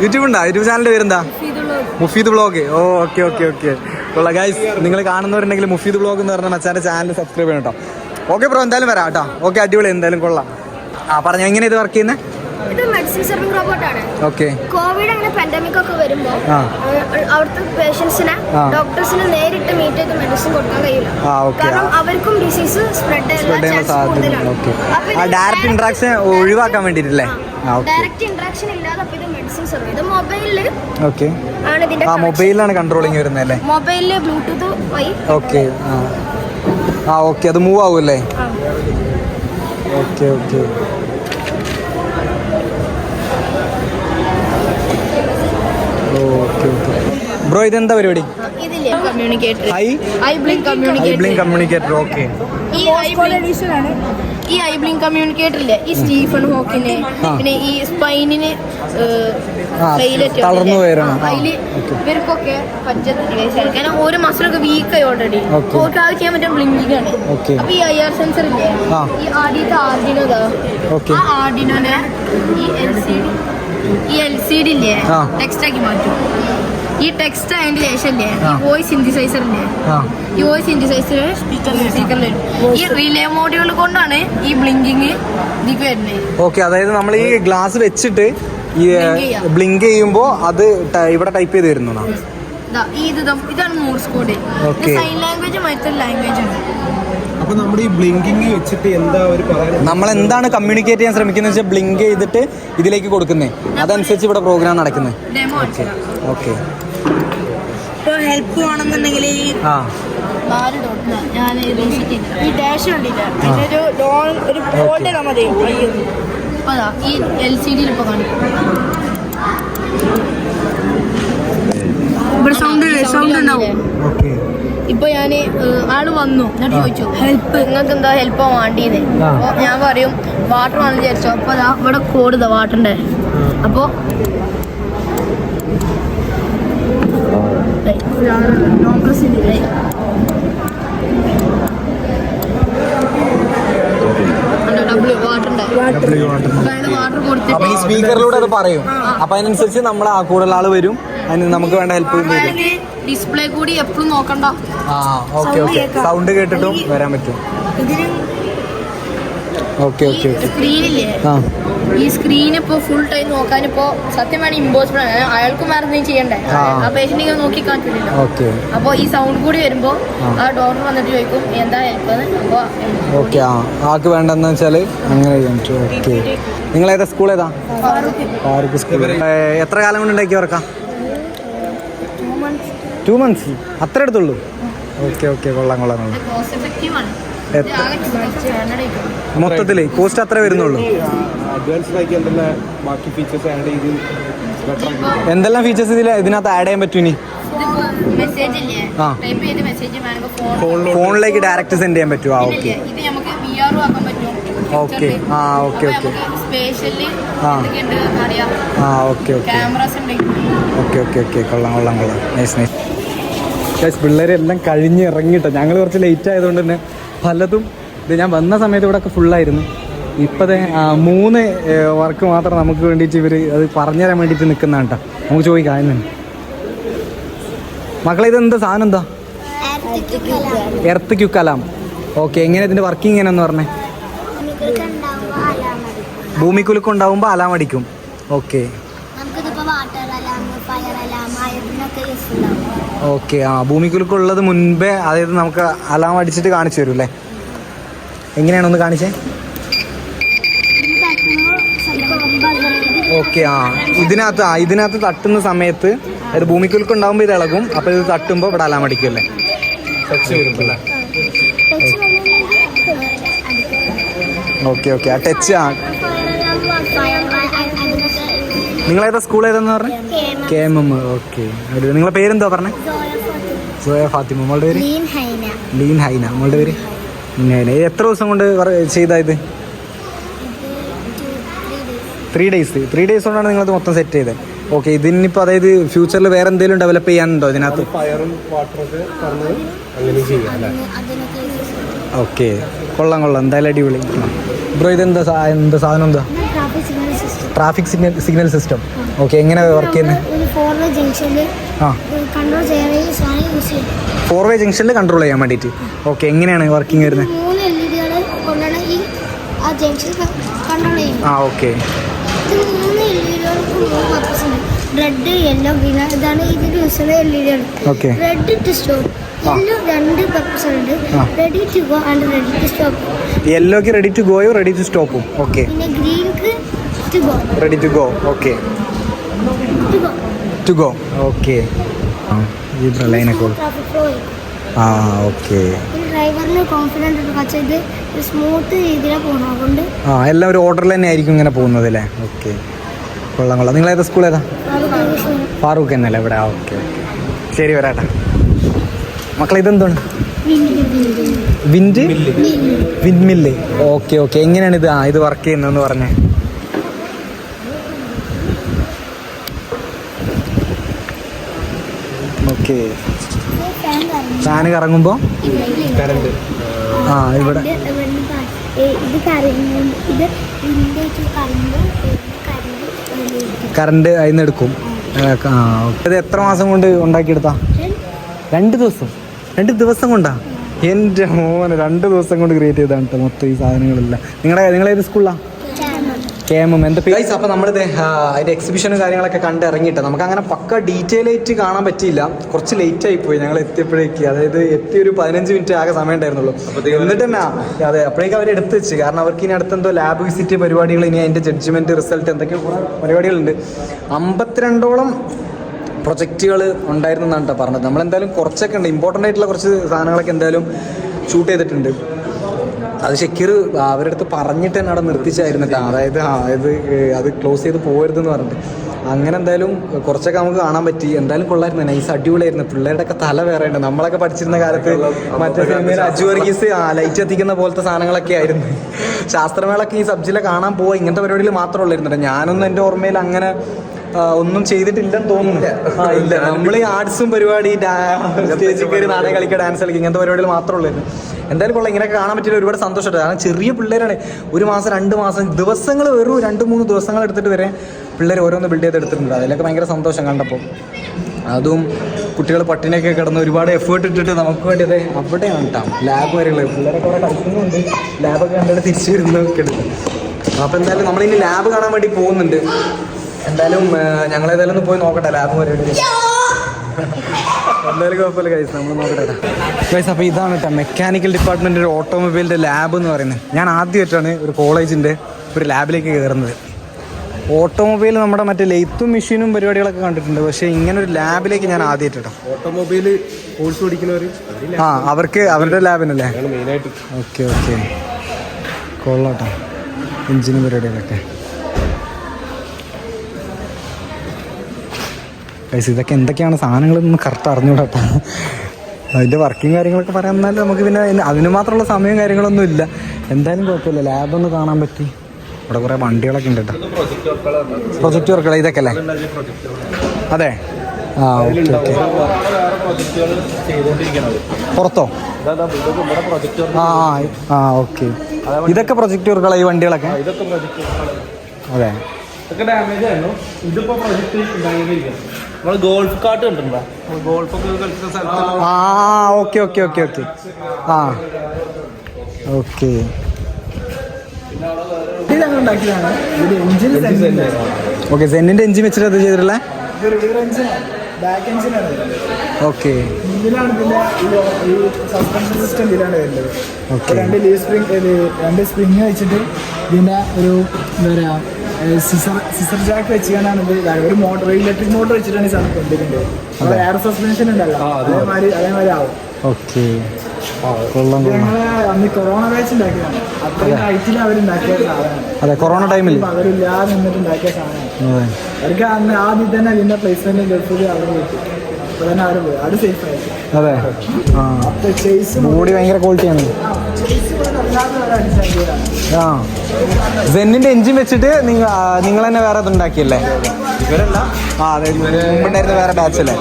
യൂട്യൂബ് ഉണ്ടോ? യൂട്യൂബ് ചാനലിൻ്റെ പേരെന്താ? മുഫീദ് വ്ളോഗ്. ഓ ഓക്കെ ഓക്കെ ഓക്കെ. കൊള്ളാം ഗൈസ്. നിങ്ങൾ കാണുന്നവരുണ്ടെങ്കിൽ മുഫീദ് വ്ളോഗ് എന്ന് പറഞ്ഞ മച്ചാൻ്റെ ചാനൽ സബ്സ്ക്രൈബ് ചെയ്യണം കേട്ടോ. ഓക്കെ ബ്രോ, എന്തായാലും വരാം കേട്ടോ. ഓക്കെ, അടിപൊളി. എന്തായാലും കൊള്ളാം. പറഞ്ഞോ, എങ്ങനെ ഇത് വർക്ക് ചെയ്യുന്നത്? ഇത് മെഡിസിൻ സർവിംഗ് റോബോട്ടാണ്. ഓക്കെ. കോവിഡ് അങ്ങനെ പാൻഡമിക് ഒക്കെ വരുമ്പോൾ അവിടുത്തെ പേഷ്യൻസിനെ ഡോക്ടേഴ്സിന് നേരിട്ട് മീറ്റ് ചെയ്ത് മെഡിസിൻ കൊടുക്കാൻ കഴിയില്ല. കാരണം അവർക്കും ഡിസീസ് സ്പ്രെഡ് ചെയ്യാൻ സാധ്യതയാണ്. ഡയറക്റ്റ് ഇന്ററാക്ഷൻ ഒഴിവാക്കാൻ വേണ്ടിയിട്ടല്ലേ? ഡയറക്റ്റ് ഇന്ററാക്ഷൻ ഇല്ലാതെ ഇത് മെഡിസിൻ സർവ് ഇത് മൊബൈലില് ആണ്. ഇതിന്റെ മൊബൈലിലാണ് കൺട്രോളിങ് വരുന്നത് അല്ലേ? മൊബൈലില് ബ്ലൂടൂത്ത് വഴി. ഓക്കെ. ഓക്കെ. അത് മൂവ് ആവുമല്ലേ? Okay okay. ബ്രോ ഇതെന്താ പരിപാടി? Eye blink communicator. ഓക്കെ. ഈ ഐ ബ്ലിങ്ക് കമ്മ്യൂണിക്കേറ്ററില്ലേ, ഈ സ്റ്റീഫൻ ഹോക്കിന് പിന്നെ ഈ സ്പൈനിന് തളർന്നു പോയാണ് ഇവർക്കൊക്കെ പറ്റത്തില്ല. കാരണം ഓരോ മസിലൊക്കെ വീക്കായി ഓൾറെഡി. ഓർക്ക് അത് ചെയ്യാൻ പറ്റും ബ്ലിങ്കിങ് ആണ്. അപ്പൊ ഈ IR സെൻസർ ഇല്ലേ, ഈ ആദ്യത്തെ ആർഡിനോ, ആ ആർഡിനോനെ ഈ LCD ഇല്ലേ ടെക്സ്റ്റ് ആക്കി മാറ്റും. ഈ ടെക്സ്റ്റ് അതിന്റെ ശേഷം ഇല്ലേ ഈ വോയിസ് സിന്തസൈസർ ഇല്ലേ, ഈ വോയിസ് സിന്തസൈസർ സ്പീക്കറിൽ വരും. ഈ റിലേ മോഡുകൾ കൊണ്ടാണ് ഈ ബ്ലിങ്കിങ് ഇതിക്ക് വരുന്നത്. ഓക്കെ. അതായത് നമ്മൾ ഈ ഗ്ലാസ് വെച്ചിട്ട് ഈ ബ്ലിങ്ക് ചെയ്യുമ്പോ അത് ഇവിടെ ടൈപ്പ് ചെയ്ത് വരുന്നു. ഇതാണ് മോർസ് കോഡ്. സൈൻ ലാംഗ്വേജ് മറ്റൊരു ലാംഗ്വേജ് ആണ്. അപ്പൊ നമ്മുടെ ഈ ബ്ലിങ്കിങ് വെച്ചിട്ട് എന്താ ഒരു പറയുന്നത്? നമ്മൾ എന്താണ് കമ്മ്യൂണിക്കേറ്റ് ചെയ്യാൻ ശ്രമിക്കുന്നത് വെച്ചാൽ ബ്ലിങ്ക് ചെയ്തിട്ട് ഇതിലേക്ക് കൊടുക്കുന്നത്, അതനുസരിച്ച് ഇവിടെ പ്രോഗ്രാം നടക്കുന്നത്. ഓക്കെ. ഹെൽപ്പ് വേണമെന്നുണ്ടെങ്കിൽ ഞാൻ ഈ ഡാഷ് കണ്ടില്ല, ഒരു ബോർഡ് മതി. അതാ ഈ LCD ഇപ്പൊ കാണിക്കും. സൗണ്ട് ഉണ്ടാവും. ഇപ്പൊ ഞാന് ആള് വന്നു എന്നിട്ട് ചോദിച്ചു ഹെൽപ്പ്, നിങ്ങൾക്ക് എന്താ ഹെൽപ്പോ വേണ്ടീന്ന്. അപ്പൊ ഞാൻ പറയും വാട്ടർ വേണമെന്ന് വിചാരിച്ചോ. അപ്പൊ അതാ ഇവിടെ കോഡ് ഇതാ വാട്ടറിന്റെ. അപ്പൊ സ്പീക്കറിലൂടെ അത് പറയും. അപ്പൊ അതിനനുസരിച്ച് നമ്മൾ ആ കൂടുതൽ ആള് വരും, അതിന് നമുക്ക് വേണ്ട ഹെൽപ്പ് വരും. ഡിസ്പ്ലേ കൂടി എപ്പോഴും നോക്കണ്ട. Okay okay. സൗണ്ട് കേട്ടിട്ടും വരാൻ പറ്റും. Okay okay. സ്ക്രീനില്ലേ, ഈ സ്ക്രീൻ ഇപ്പൊ ഫുൾ ടൈം നോക്കാനിപ്പോ സത്യം വേണം ഇമ്പോസിബിൾ ആണ്. അയാൾക്കും വേറെ എന്തെങ്കിലും ചെയ്യണ്ടേ, ആ പേഷ്യന്റ് നോക്കി കാണിച്ചിട്ടില്ല. അപ്പൊ ഈ സൗണ്ട് കൂടി വരുമ്പോ ആ ഡോക്ടർ വന്നിട്ട് ചോദിക്കും എന്താ ഹെൽപ്പ്. അപ്പൊ ഓക്കെ. ആൾക്ക് വേണ്ടെന്ന് വെച്ചാല് അങ്ങനെ ചെയ്യാൻ പറ്റും. ഓക്കെ. നിങ്ങൾ ഏതാ സ്കൂൾ? ഏതാ? ഫാറൂഖ് സ്കൂൾ. എത്ര കാലം കൊണ്ട് ഉണ്ടാക്കി വർക്കാം? 2 months. അത്ര എടുത്തുള്ളൂ? Okay okay. കൊള്ളാം കൊള്ളാം കൊള്ളാം. മൊത്തത്തില് കോസ്റ്റ് അത്ര വരുന്നുള്ളൂ. എന്തെല്ലാം ഫീച്ചേഴ്സ് ഇതിനകത്ത് ആഡ് ചെയ്യാൻ പറ്റും? ഇനി ഫോണിലേക്ക് ഡയറക്റ്റ് സെൻഡ് ചെയ്യാൻ പറ്റുമോ? ഓക്കെ. ഓക്കെ ആ ഓക്കെ ഓക്കെ ആ ആ okay okay okay okay okay കൊള്ളാം കൊള്ളാം കൊള്ളാം നൈസ് നൈസ് ഗൈസ് പിള്ളേരെല്ലാം കഴിഞ്ഞ് ഇറങ്ങിയിട്ടോ. ഞങ്ങൾ കുറച്ച് ലേറ്റ് ആയതുകൊണ്ട് തന്നെ പലതും ഇത് ഞാൻ വന്ന സമയത്ത് ഇവിടെ ഒക്കെ ഫുള്ളായിരുന്നു. ഇപ്പോഴത്തെ 3 വർക്ക് മാത്രം നമുക്ക് വേണ്ടിയിട്ട് ഇവർ അത് പറഞ്ഞുതരാൻ വേണ്ടിയിട്ട് നിൽക്കുന്നതാണ് കേട്ടോ. നമുക്ക് ചോദിക്കാം എന്നു മക്കളെ ഇതെന്താ സാധനം എന്താ? എർത്ത് ക്യുക്കലാം. ഓക്കെ എങ്ങനെ ഇതിൻ്റെ വർക്കിംഗ് എങ്ങനെയാന്ന് പറഞ്ഞേ? ഭൂമിക്കുലുക്കം ഉണ്ടാവുമ്പോൾ അലാം അടിക്കും. ഓക്കെ ഓക്കെ ആ ഭൂമിക്കുലുക്കം ഉള്ളത് മുൻപേ അതായത് നമുക്ക് അലാം അടിച്ചിട്ട് കാണിച്ചു തരും അല്ലേ? എങ്ങനെയാണൊന്ന് കാണിച്ചേ? ഓക്കെ ആ ഇതിനകത്ത് തട്ടുന്ന സമയത്ത് അത് ഭൂമിക്കുലുക്കം ഉണ്ടാകുമ്പോൾ ഇത് ഇളകും. അപ്പോൾ ഇത് തട്ടുമ്പോൾ ഇവിടെ അലാം അടിക്കും അല്ലേ? ടച്ച് വരുമ്പോൾ അല്ലേ? ഓക്കെ ഓക്കെ ആ ടച്ച് ആ നിങ്ങളേതാ സ്കൂൾ ഏതാന്ന് പറഞ്ഞേ? KMM. ഓക്കെ നിങ്ങളെ പേരെന്താ പറഞ്ഞേ? സോയ ഫാത്തിമ. നമ്മളുടെ പേര് ലീൻ ഹൈന. നമ്മളുടെ പേര് ഹൈന. എത്ര ദിവസം കൊണ്ട് ചെയ്താ ഇത്? 3 days കൊണ്ടാണ് നിങ്ങളത് മൊത്തം സെറ്റ് ചെയ്തത്. ഓക്കെ ഇതിനിപ്പോൾ അതായത് ഫ്യൂച്ചറിൽ വേറെ എന്തെങ്കിലും ഡെവലപ്പ് ചെയ്യാനുണ്ടോ ഇതിനകത്ത്? ഫയറും വാട്ടറൊക്കെ പറഞ്ഞ് അങ്ങനെ ചെയ്യാം അല്ലേ? ഓക്കെ കൊള്ളാം കൊള്ളാം എന്തായാലും അടിപൊളി. ബ്രോ ഇതെന്താ സാധനം എന്താ? Traffic signal system. ഓക്കെ എങ്ങനെ വർക്ക് ചെയ്യുന്നത്? 4-way ജംഗ്ഷനിൽ കൺട്രോൾ ചെയ്യാൻ വേണ്ടിയിട്ട്. ഓക്കെ എങ്ങനെയാണ് വർക്കിംഗ് വരുന്നത്? ആ ഓക്കെ റെഡ് യെല്ലോ ഗ്രീൻ ഇതാണ് ഇതിൽ യൂസ് ചെയ്യുന്ന LED. Okay red to stop yellow 2 purpose ഉണ്ട്. Ready to go and ready to stop. യെല്ലോക്ക് റെഡി ടു ഗോയോ റെഡി ടു സ്റ്റോപ്പും. ഓക്കെ പിന്നെ ഗ്രീൻക്ക് to go ready to go. Okay to go. Okay ഈ ലൈനൊക്കെ ആ ഓക്കെ ഡ്രൈവറിന് കോൺഫിഡൻറ്റ് ഉണ്ട്. പക്ഷേ ഇത് സ്മൂത്ത് രീതിയിലാണ് പോകുന്നത്. അതുകൊണ്ട് ആ എല്ലാം ഒരു ഓർഡറിൽ തന്നെ ആയിരിക്കും ഇങ്ങനെ പോകുന്നത് അല്ലേ? ഓക്കെ കൊള്ളാം കൊള്ളാം. നിങ്ങളേതാ സ്കൂൾ ഏതാ? ഫാറൂഖ് എന്നല്ലേ ഇവിടെ? ഓക്കെ ഓക്കെ ശരി വരാട്ടാ. മക്കളെ ഇതെന്താണ്? വിൻമില്ല്. ഓക്കെ ഓക്കെ എങ്ങനെയാണ് ഇത് ഇത് വർക്ക് ചെയ്യുന്നതെന്ന് പറഞ്ഞേ? ഓക്കെ ഫാന് കറങ്ങുമ്പോൾ കറണ്ട് ആ ഇവിടെ കറണ്ട് അതിൽ നിന്ന് എടുക്കും. ആ ഇത് എത്ര മാസം കൊണ്ട് ഉണ്ടാക്കിയെടുത്താ? 2 ദിവസം കൊണ്ടാ? എൻ്റെ മോനെ 2 ദിവസം കൊണ്ട് ക്രിയേറ്റ് ചെയ്താണ് കേട്ടോ മൊത്തം ഈ സാധനങ്ങളെല്ലാം. നിങ്ങളേത് സ്കൂളിലാണ്? KMM. എന്താ ഗൈസ്? അപ്പോൾ നമ്മളിത് അതിൻ്റെ എക്സിബിഷനും കാര്യങ്ങളൊക്കെ കണ്ട് ഇറങ്ങിയിട്ട് നമുക്ക് അങ്ങനെ പക്ക ഡീറ്റെയിൽ ആയിട്ട് കാണാൻ പറ്റിയില്ല. കുറച്ച് ലേറ്റ് ആയിപ്പോയി ഞങ്ങൾ എത്തിയപ്പോഴേക്ക്. അതായത് എത്തിയൊരു 15 മിനിറ്റ് ആകെ സമയം ഉണ്ടായിരുന്നുള്ളൂ. എന്നിട്ട് തന്നെ അതെ അപ്പോഴേക്കും അവർ എടുത്ത് വെച്ച്. കാരണം അവർക്ക് ഇനി അടുത്തെന്തോ ലാബ് വിസിറ്റ് പരിപാടികൾ, ഇനി അതിൻ്റെ ജഡ്ജ്മെൻറ്റ് റിസൾട്ട് എന്തൊക്കെയോ പരിപാടികളുണ്ട്. 52ഓളം പ്രൊജക്റ്റുകൾ ഉണ്ടായിരുന്നു എന്നാണ് കേട്ടോ പറഞ്ഞത്. നമ്മളെന്തായാലും കുറച്ചൊക്കെ ഉണ്ട്, ഇമ്പോർട്ടൻ്റ് ആയിട്ടുള്ള കുറച്ച് സാധനങ്ങളൊക്കെ എന്തായാലും ഷൂട്ട് ചെയ്തിട്ടുണ്ട്. അത് ഷക്കീർ അവരുടെ അടുത്ത് പറഞ്ഞിട്ട് തന്നെ അവിടെ നിർത്തിച്ചായിരുന്നിട്ട്, അതായത് അത് ക്ലോസ് ചെയ്ത് പോകരുതെന്ന് പറഞ്ഞിട്ട്. അങ്ങനെ എന്തായാലും കുറച്ചൊക്കെ നമുക്ക് കാണാൻ പറ്റി. എന്തായാലും കൊള്ളായിരുന്നു, നൈസ് അടിപൊളിയായിരുന്നു. പിള്ളേരുടെ ഒക്കെ തല വേറെ ഉണ്ട്. നമ്മളൊക്കെ പഠിച്ചിരുന്ന കാലത്ത് മറ്റേ സിനിമയിൽ അജു വർഗീസ് ലൈറ്റ് എത്തിക്കുന്ന പോലത്തെ സാധനങ്ങളൊക്കെ ആയിരുന്നു. ശാസ്ത്രമേളൊക്കെ ഈ സബ്ജിലെ കാണാൻ പോവുക ഇങ്ങനത്തെ പരിപാടിയിൽ മാത്രമേ ഉള്ളായിരുന്നു. ഞാനൊന്നും എൻ്റെ ഓർമ്മയിൽ അങ്ങനെ ഒന്നും ചെയ്തിട്ടില്ലെന്ന് തോന്നുന്നു. ഇല്ല, നമ്മൾ ഈ ആർട്സും പരിപാടി സ്റ്റേജിൽ കയറി നാടകം കളിക്കുക, ഡാൻസ് കളിക്കുക, ഇങ്ങനത്തെ പരിപാടികൾ മാത്രമേ ഉള്ളായിരുന്നു. എന്തായാലും കൊള്ളാം, ഇങ്ങനെയൊക്കെ കാണാൻ പറ്റിയിട്ട് ഒരുപാട് സന്തോഷമായിട്ട്. കാരണം ചെറിയ പിള്ളേരാണ്, 1 മാസം 2 മാസം ദിവസങ്ങൾ, വെറും 2-3 ദിവസങ്ങൾ എടുത്തിട്ട് വരെ പിള്ളേർ ഓരോന്ന് ബിൽഡ് ചെയ്തെടുത്തിട്ടുണ്ട്. അതിലൊക്കെ ഭയങ്കര സന്തോഷം കണ്ടപ്പോൾ. അതും കുട്ടികൾ പട്ടിണിയൊക്കെ കിടന്ന് ഒരുപാട് എഫേർട്ട് ഇട്ടിട്ട് നമുക്ക് വേണ്ടിയത് അവിടെയാണ് കേട്ടോ ലാബ് വരെയുള്ളത്. പിള്ളേരൊക്കെ അവിടെ കളിക്കുന്നുണ്ട്, ലാബൊക്കെ കണ്ടിട്ട് തിരിച്ചു വരുന്നതൊക്കെ എടുത്ത്. അപ്പോൾ എന്തായാലും നമ്മളിനി ലാബ് കാണാൻ വേണ്ടി പോകുന്നുണ്ട്. എന്തായാലും ഞങ്ങളേതായാലും ഒന്ന് പോയി നോക്കട്ടെ ലാബ് വരെ. എന്തായാലും കുഴപ്പമില്ല ഗൈസ്, നമ്മൾ നോക്കട്ടെ ഗൈസ്. അപ്പോൾ ഇതാണ് കേട്ടോ മെക്കാനിക്കൽ ഡിപ്പാർട്ട്മെൻറ്റ് ഒരു ഓട്ടോമൊബൈലിൻ്റെ ലാബ് എന്ന് പറയുന്നത്. ഞാൻ ആദ്യമായിട്ടാണ് ഒരു കോളേജിൻ്റെ ഒരു ലാബിലേക്ക് കയറുന്നത്. ഓട്ടോമൊബൈൽ നമ്മുടെ മറ്റേ ലെയ്ത്തും മെഷീനും പരിപാടികളൊക്കെ കണ്ടിട്ടുണ്ട്, പക്ഷേ ഇങ്ങനെ ഒരു ലാബിലേക്ക് ഞാൻ ആദ്യമായിട്ടോ. ഓട്ടോമൊബൈൽ കോഴ്സ് പഠിക്കുന്നവർ അവർക്ക് അവരുടെ ലാബിനല്ലേ? മെയിനായിട്ട്. ഓക്കെ ഓക്കെ കൊള്ളാട്ടോ എഞ്ചിനും പരിപാടികളൊക്കെ. ഗൈസ് ഇതൊക്കെ എന്തൊക്കെയാണ് സാധനങ്ങളൊന്നും കറക്റ്റ് അറിഞ്ഞുകൂടാട്ടോ. അതിൻ്റെ വർക്കിംഗ് കാര്യങ്ങളൊക്കെ പറയാൻ നമുക്ക് പിന്നെ അതിന് മാത്രമുള്ള സമയവും കാര്യങ്ങളൊന്നും ഇല്ല. എന്തായാലും കുഴപ്പമില്ല, ലാബ് ഒന്ന് കാണാൻ പറ്റി. ഇവിടെ കുറേ വണ്ടികളൊക്കെ ഉണ്ട് കേട്ടോ. പ്രൊജക്റ്റ് വർക്കുകൾ ഇതൊക്കെ അല്ലേ? അതെ. ആ ഓക്കെ ഓക്കെ. പുറത്തോ? ആ ആ ഓക്കെ. ഇതൊക്കെ പ്രൊജക്റ്റ് വർക്കുകളാ ഈ വണ്ടികളൊക്കെ? അതെ. ഇതൊക്കെ ഡാമേജ് ആയിരുന്നു. ഇതിപ്പോ പ്രൊജക്ട് നമ്മൾ ഗോൾഫ് കാർട്ട് കണ്ടിട്ടുണ്ടോ? ഗോൾഫൊക്കെ കളിക്കുന്ന സ്ഥലത്ത്. ആ ഓക്കെ ഓക്കെ ഓക്കെ ഓക്കെ. ആ ഓക്കെ. ഞങ്ങൾ ഉണ്ടാക്കിയതാണ്. ഇത് എഞ്ചിൻ ഓക്കെ. സെന്നിന്റെ എഞ്ചിൻ വെച്ചിട്ട് അത് ചെയ്തിട്ടുള്ള ബാക്ക് എഞ്ചിനാണ്. ഓക്കെ. ഇതിലാണ് ഈ സസ്പെൻഷൻ സിസ്റ്റം ഇതിലാണ് വരുന്നത്. ഓക്കെ. രണ്ട് സ്പ്രിങ് വെച്ചിട്ട് ഇതിൻ്റെ ഒരു എന്താ പറയുക സിസർ ജാക്ക് വെച്ചാണ് ഇത്. ഒരു മോട്ടർ, ഇലക്ട്രിക് മോട്ടർ വെച്ചിട്ടാണ് ഈ സാധനം കൊണ്ടിരിക്കുന്നത്. എയർ സസ്പെൻഷൻ ഉണ്ടല്ലോ, അതേമാതിരി ആവും. ഓക്കെ. കൊള്ളാം. ഞങ്ങള് അന്ന് കൊറോണ ബാച്ച് ഉണ്ടാക്കിയതാണ്. അത്രയും ഹൈറ്റിൽ അവരുണ്ടാക്കിയ സാധനമാണ്. അതെ, കൊറോണ ടൈമിൽ അവരില്ലാതെ നിന്നിട്ട് ഉണ്ടാക്കിയ സാധനമാണ്. അവർക്ക് അന്ന് ആദ്യം തന്നെ അതിന്റെ പ്ലേസ്മെന്റ് ഗൾഫിൽ അവിടെ കിട്ടി. അപ്പൊ തന്നെ അവർ പോയി. അത് സേഫ് ആയിട്ട്. അതെ. ആ ബോഡി ഭയങ്കര ക്വാളിറ്റിയാണ്. ആ സെന്നിന്റെ എഞ്ചിൻ വെച്ചിട്ട് നിങ്ങൾ തന്നെ വേറെ ഇതുണ്ടാക്കിയല്ലേ? ഇവരല്ല. ആ അതെ, മുമ്പുണ്ടായിരുന്ന വേറെ ബാച്ചല്ലേ?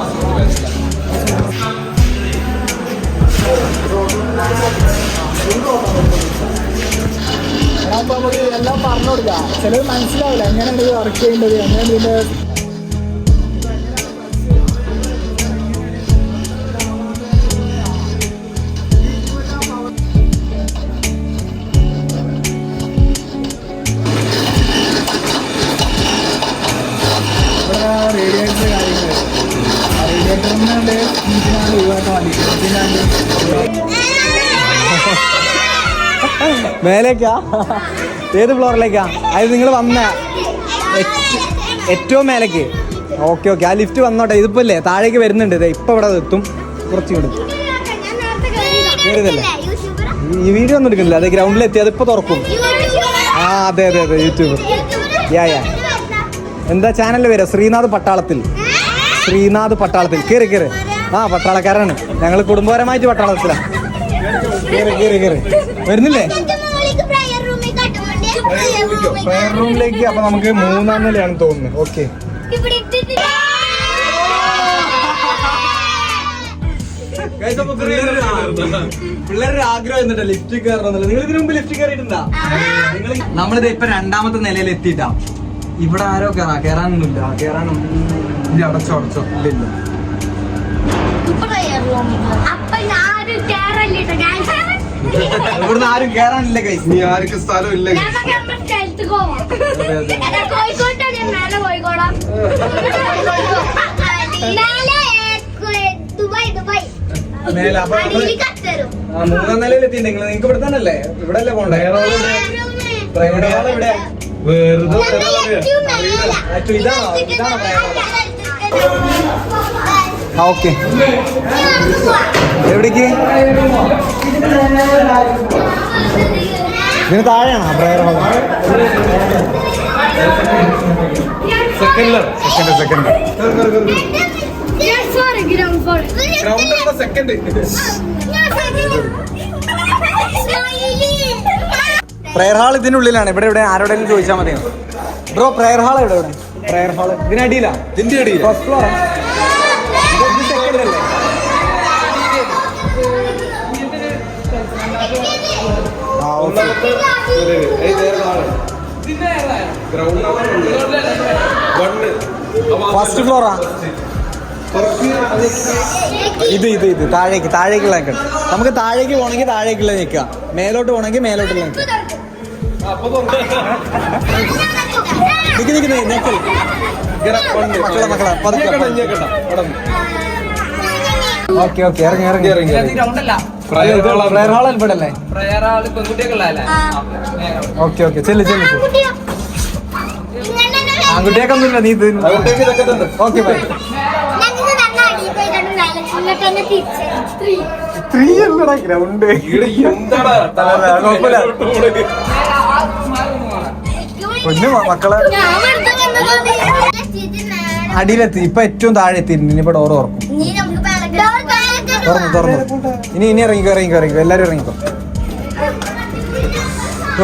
അപ്പൊ നമുക്ക് എല്ലാം പറഞ്ഞു കൊടുക്കാം. ചിലത് മനസ്സിലാവില്ല എങ്ങനെയാണ് ഇത് വർക്ക് ചെയ്യേണ്ടത്, എങ്ങനെയാണ് ഇതിന്റെ റേഡിയേറ്റർ കാര്യങ്ങൾ. റേഡിയേറ്ററിനുണ്ട് ഇതിനാണ് ഒഴിവാക്കാൻ വേണ്ടിയിട്ട്. മേലേക്കാ? ഏത് ഫ്ലോറിലേക്കാ? അത് നിങ്ങൾ വന്ന ഏറ്റവും മേലേക്ക്? Okay okay. ആ ലിഫ്റ്റ് വന്നോട്ടെ. ഇതിപ്പോ ഇല്ലേ താഴേക്ക് വരുന്നുണ്ട്. ഇപ്പൊ ഇവിടെ എത്തും. കുറച്ച് കൂടി കയറിയതല്ലേ? ഈ വീഡിയോ ഒന്നും എടുക്കുന്നില്ല. അത് ഗ്രൗണ്ടിലെത്തി. അതിപ്പോ തുറക്കും. ആ അതെ അതെ അതെ, യൂട്യൂബർ. യാ എന്താ ചാനലിൽ വരാം? ശ്രീനാഥ് പട്ടാളത്തിൽ. ശ്രീനാഥ് പട്ടാളത്തിൽ. കയറി കയറി. ആ പട്ടാളക്കാരാണ് ഞങ്ങൾ. കുടുംബപരമായിട്ട് പട്ടാളത്തിലാണ്. കയറി കയറി കയറി. വരുന്നില്ലേ പ്രയർ റൂമിലേക്ക്? അപ്പൊ നമുക്ക് 3-ാം നിലയാണ് തോന്നുന്നത്. ഓക്കെ. പിള്ളേരുടെ ആഗ്രഹം എന്നിട്ട് ലിഫ്റ്റ് കയറണമെന്നില്ല. നിങ്ങൾ ഇതിനു മുമ്പ് ലിഫ്റ്റ് കയറിയിട്ടുണ്ടാ? നമ്മളിത് ഇപ്പൊ 2-ാമത്തെ നിലയിൽ എത്തിയിട്ടാ. ഇവിടെ ആരോ കയറാനൊന്നുമില്ല. കയറാനൊന്നും അടച്ചോ ഇല്ല. ഇവിടുന്ന് ആരും കയറാനില്ല കൈസ്. നീ ആർക്കും സ്ഥലം ഇല്ല. മേലെ 3-ാം നിലയിൽ എത്തിയിട്ടുണ്ട്. നിങ്ങൾക്ക് ഇവിടെ തന്നെ അല്ലേ? ഇവിടെ അല്ലേ പോണ്ടേ? പ്രൈവറ്റ് ഹാൾ ഇവിടെ. ഓക്കെ. എവിടേക്ക്? ഇതിന് താഴെയാണോ prayer hall? Second. Prayer hall ഇതിനുള്ളിലാണ്. ഇവിടെ ആരോടെങ്കിലും ചോദിച്ചാൽ മതിയോ? ബ്രോ പ്രയർ ഹാൾ എവിടെ? പ്രയർ ഹാൾ ഇതിനടിയിലാ? ഇതിന്റെ അടിയിൽ ഫസ്റ്റ് ഫ്ലോർ. സെക്കൻഡ് അല്ലേ? ഫസ്റ്റ് ഫ്ലോറാ? ഇത് താഴേക്കുള്ള നിൽക്കണം. നമുക്ക് താഴേക്ക് പോകണമെങ്കിൽ താഴേക്കുള്ള നിൽക്കുക, മേലോട്ട് പോകണമെങ്കിൽ മേലോട്ടുള്ള നിൽക്കുക. Okay okay. ഇറങ്ങി. പ്രയർ ഹാൾ ഇവിടെ അല്ലേ? Okay okay. ചെല്ലു. ആൺകുട്ടിയൊക്കെ ഒന്നുമില്ല. നീ ഓക്കെ ബൈ. ഗ്രൗണ്ട് പൊന്നു മക്കളെ അടിയിലെത്തി. ഇപ്പൊ ഏറ്റവും താഴെ എത്തിയിരുന്നു. ഇനിയിപ്പോ ഡോർ തുറക്കും. തുറന്നു. ഇനി ഇറങ്ങിക്കോ. എല്ലാരും ഇറങ്ങിക്കോ.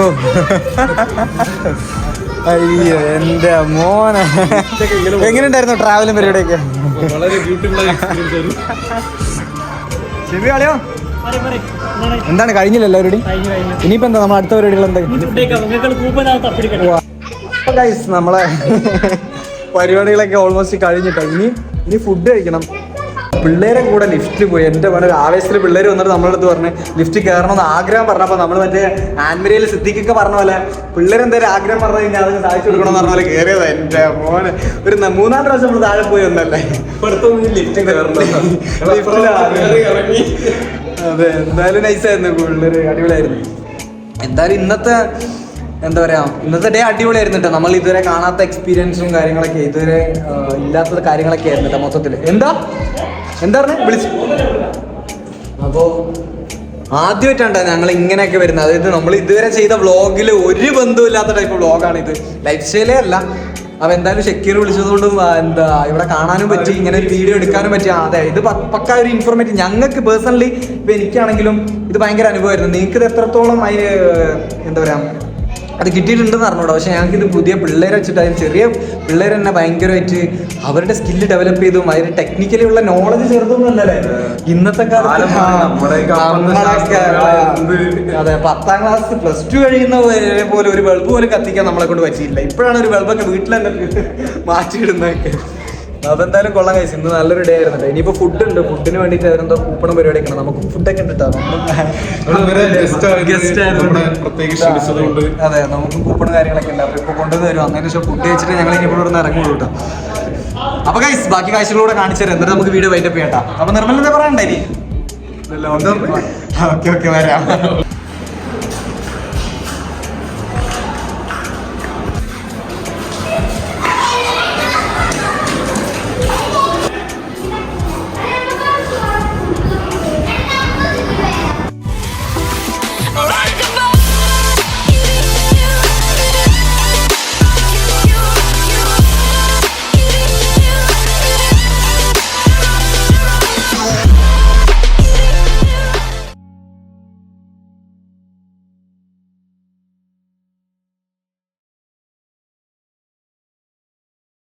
ഓ അയ്യോ എന്റെ മോനെ. എങ്ങനെയുണ്ടായിരുന്നു ട്രാവലും പരിപാടിയൊക്കെ? വളരെ ബ്യൂട്ടിഫുൾ എക്സ്പീരിയൻസ്. ശരി കളിയോ എന്താണ് കഴിഞ്ഞില്ല എല്ലാവരുടെയും? ഇനിയിപ്പോ എന്താ നമ്മൾ അടുത്ത പരിപാടികൾ എന്തെങ്കിലും? നമ്മളെ പരിപാടികളൊക്കെ ഓൾമോസ്റ്റ് കഴിഞ്ഞിട്ടോ. ഇനി ഫുഡ് കഴിക്കണം. പിള്ളേരെ കൂടെ ലിഫ്റ്റിൽ പോയി. എൻ്റെ പണി ആവേശത്തിൽ പിള്ളേർ വന്നിട്ട് നമ്മളെ അടുത്ത് പറഞ്ഞ് ലിഫ്റ്റ് കയറണമെന്ന് ആഗ്രഹം പറഞ്ഞപ്പോൾ നമ്മൾ മറ്റേ ആൻമരിയിൽ സിദ്ദിഖൊക്കെ പറഞ്ഞ പോലെ പിള്ളേരെന്തായാലും ആഗ്രഹം പറഞ്ഞു കഴിഞ്ഞാൽ അതിന് സാധിച്ചു കൊടുക്കണമെന്ന് പറഞ്ഞ പോലെ കയറിയതാ. എൻ്റെ മോനെ ഒരു 3-4 പ്രാവശ്യം നമ്മൾ താഴെ പോയി വന്നല്ലേ. അതെ എന്തായാലും നൈസായിരുന്നു. പിള്ളേർ അടിപൊളിയായിരുന്നു. എന്തായാലും ഇന്നത്തെ ഡേ അടിപൊളിയായിരുന്നു കേട്ടോ. നമ്മൾ ഇതുവരെ കാണാത്ത എക്സ്പീരിയൻസും കാര്യങ്ങളൊക്കെ ഇതുവരെ ഇല്ലാത്ത കാര്യങ്ങളൊക്കെ ആയിരുന്നു കേട്ടോ മൊത്തത്തിൽ. എന്താ പറഞ്ഞേ വിളിച്ചു. അപ്പോൾ ആദ്യമായിട്ടാണ് ഞങ്ങൾ ഇങ്ങനെയൊക്കെ വരുന്നത്. അതായത് നമ്മൾ ഇതുവരെ ചെയ്ത വ്ളോഗിൽ ഒരു ബന്ധമില്ലാത്ത ടൈപ്പ് വ്ളോഗാണ് ഇത്. ലൈഫ് സ്റ്റൈലേ അല്ല. അപ്പോൾ എന്തായാലും ഷക്കീർ വിളിച്ചതുകൊണ്ടും ഇവിടെ കാണാനും പറ്റി, ഇങ്ങനെ വീഡിയോ എടുക്കാനും പറ്റി. അതെ ഇത് പക്ക ഒരു ഇൻഫോർമേറ്റീവ്. ഞങ്ങൾക്ക് പേഴ്സണലി ഇപ്പം എനിക്കാണെങ്കിലും ഇത് ഭയങ്കര അനുഭവമായിരുന്നു. നിങ്ങൾക്ക് ഇത് എത്രത്തോളം അതിന് എന്താ പറയുക അത് കിട്ടിയിട്ടുണ്ടെന്ന് അറിഞ്ഞൂടാ. പക്ഷെ ഞങ്ങൾക്ക് ഇത് പുതിയ പിള്ളേരെ വെച്ചിട്ട് അതിന് ചെറിയ പിള്ളേർ തന്നെ ഭയങ്കരമായിട്ട് അവരുടെ സ്കില്ല് ഡെവലപ്പ് ചെയ്തും അതിന് ടെക്നിക്കലി ഉള്ള നോളജ് ചെറുതൊന്നും അല്ലല്ലേ ഇന്നത്തെ കാലത്ത്. അതെ 10ാം ക്ലാസ് +2 കഴിയുന്ന പോലെ ഒരു ബൾബ് പോലും കത്തിക്കാൻ നമ്മളെ കൊണ്ട് പറ്റിയില്ല. ഇപ്പോഴാണ് ഒരു ബൾബൊക്കെ വീട്ടിൽ തന്നെ മാറ്റിയിടുന്നതൊക്കെ. അപ്പൊ എന്തായാലും കൊള്ളാം കഴിച്ചു. ഇന്ന് നല്ലൊരു ഡേ ആയിരുന്നു. ഇനിയിപ്പോ ഫുഡ് ഉണ്ട്. ഫുഡിന് വേണ്ടിയിട്ട് അവരെന്തോ കൂപ്പണും പരിപാടിയൊക്കെ ഉണ്ട്. നമുക്ക് ഫുഡൊക്കെ ഉണ്ട് കേട്ടോ. അതെ നമുക്ക് കൂപ്പണും കാര്യങ്ങളൊക്കെ ഉണ്ട്. അപ്പൊ ഇപ്പൊ കൊണ്ടുവന്ന് തരും. അന്നേരം ശേഷം ഫുഡ് കഴിച്ചിട്ട് ഞങ്ങൾ ഇനി ഇവിടെ ഇറങ്ങുള്ളൂ കേട്ടോ. അപ്പൊ ഗൈസ് ബാക്കി കാഴ്ചകളൂടെ കാണിച്ചു തരാം. എന്നിട്ട് നമുക്ക് വീഡിയോ വൈൻഡപ്പ് ചെയ്യട്ടാ. അപ്പൊ നിർമ്മല എന്താ പറയണ്ടേ? ഓക്കെ വരാം.